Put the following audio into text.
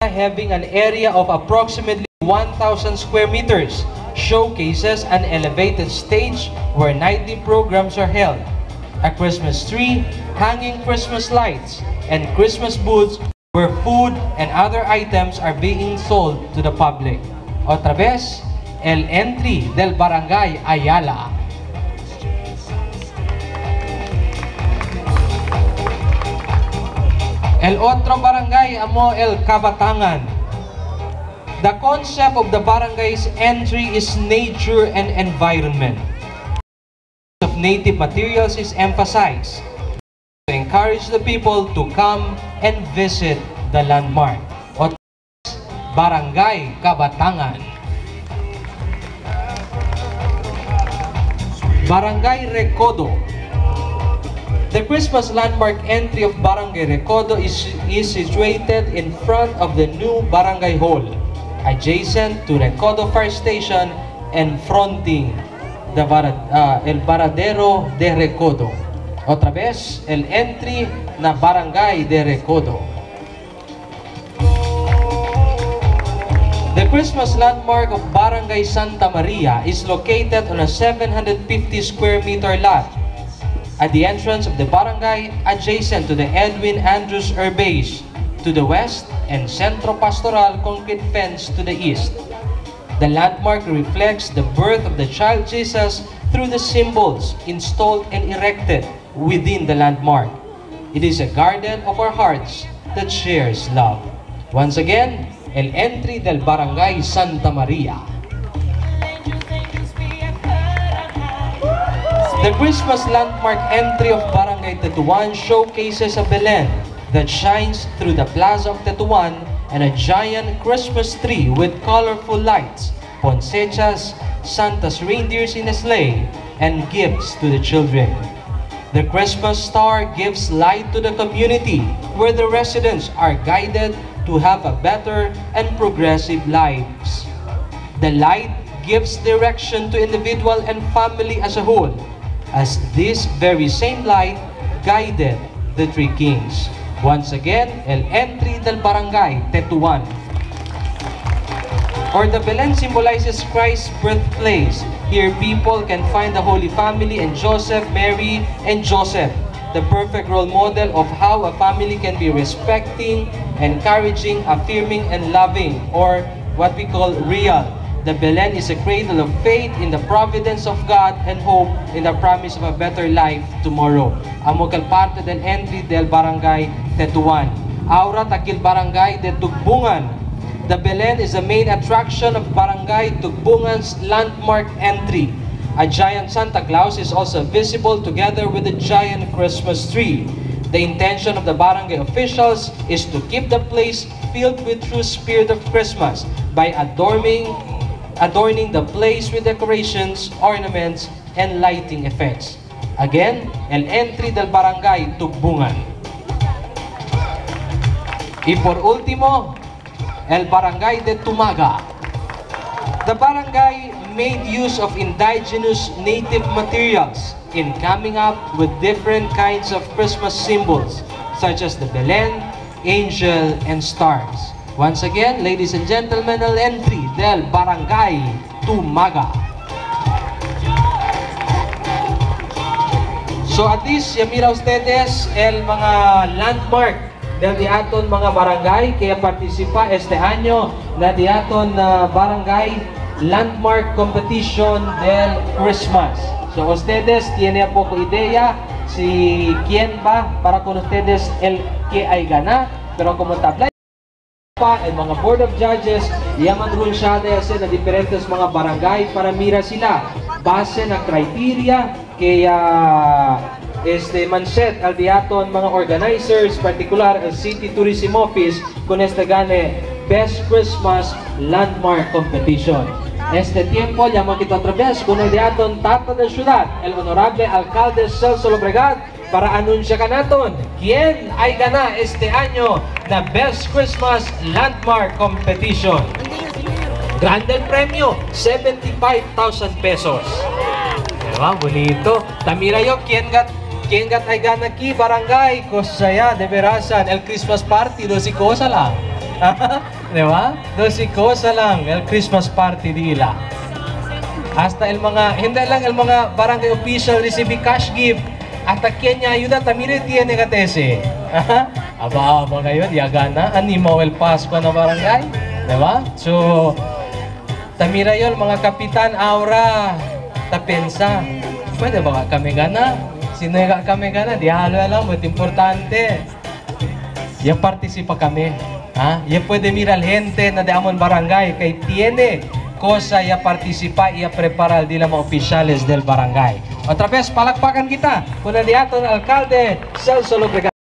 having an area of approximately 1,000 square meters, showcases an elevated stage where nightly programs are held, a Christmas tree, hanging Christmas lights, and Christmas booths where food and other items are being sold to the public. Otra vez, el entry del Barangay Ayala. El otro barangay amo el Kabatangan. The concept of the barangay's entry is nature and environment. Of native materials is emphasized to encourage the people to come and visit the landmark. Barangay Kabatangan. Barangay Recodo. The Christmas landmark entry of Barangay Recodo is situated in front of the new Barangay Hall, adjacent to Recodo Fire Station and fronting the El Varadero de Recodo. Otra vez, el entry na Barangay de Recodo. The Christmas landmark of Barangay Santa Maria is located on a 750 square meter lot at the entrance of the barangay, adjacent to the Edwin Andrews Air Base to the west and Centro Pastoral concrete fence to the east. The landmark reflects the birth of the child Jesus through the symbols installed and erected within the landmark. It is a garden of our hearts that shares love. Once again, el entry del Barangay Santa Maria. The Christmas landmark entry of Barangay Tetuan showcases a Belen that shines through the plaza of Tetuan and a giant Christmas tree with colorful lights, poncechas, Santa's reindeers in a sleigh, and gifts to the children. The Christmas star gives light to the community where the residents are guided to have a better and progressive lives. The light gives direction to individual and family as a whole, as this very same light guided the three kings. Once again, el entry del Barangay Tetuan. Or the Belen symbolizes Christ's birthplace. Here people can find the Holy Family and Joseph, Mary, and Joseph, the perfect role model of how a family can be respecting, encouraging, affirming, and loving, or what we call real. The Belen is a cradle of faith in the providence of God and hope in the promise of a better life tomorrow. Amo kal parte del entry del Barangay Tetuan. Aura takil Barangay de Tugbungan. The Belen is the main attraction of Barangay Tugbungan's landmark entry. A giant Santa Claus is also visible together with a giant Christmas tree. The intention of the barangay officials is to keep the place filled with true spirit of Christmas by adorning the place with decorations, ornaments, and lighting effects. Again, el entry del Barangay Tugbungan. Y por último, el Barangay de Tumaga. The barangay made use of indigenous native materials in coming up with different kinds of Christmas symbols, such as the Belen, angel, and stars. Once again, ladies and gentlemen, el entry del Barangay Tumaga. So at least, ya mira ustedes el mga landmark del diaton mga barangay kaya participa este año na diaton barangay landmark competition del Christmas. So ustedes tiene poco idea si quién va para con ustedes el que ay gana, pero como tabla el mga board of judges yaman runsyades na diferentes mga barangay para mira sila base na criteria kaya manset al diaton mga organizers particular el City Tourism Office con gane Best Christmas Landmark Competition. Este tiempo llaman kita otra vez con el diaton Tata de Ciudad, el honorable alcalde Celso Lobregat, para anunsyakan naton quién ay gana este año na Best Christmas Landmark Competition. Grande el premio, 75,000 pesos. Diba? Bonito. Tamira yo, quién gat ay gana aquí, barangay, kosaya, de verasan, el Christmas party, 12 cosa lang. Di ba? Dosi cosa lang, el Christmas party dila. Hasta el mga, hindi lang el mga barangay official receive cash gift. Hasta Kenya ayuda, tamire tiene katese. Aba ngayon, yagana, animo el Pasko na barangay. Di ba? So, tamira yun, mga kapitan, aura, tapensa. Pwede ba kami gana? Sino yung kami gana? Di halo lang, muito importante. Ya participa kami. Ya puede mirar gente na de amon barangay kay tiene cosa ya participa y ya preparar di mga oficiales del barangay. Otra vez, palakpakan kita. Kuna di aton alcalde Celso Lobregat.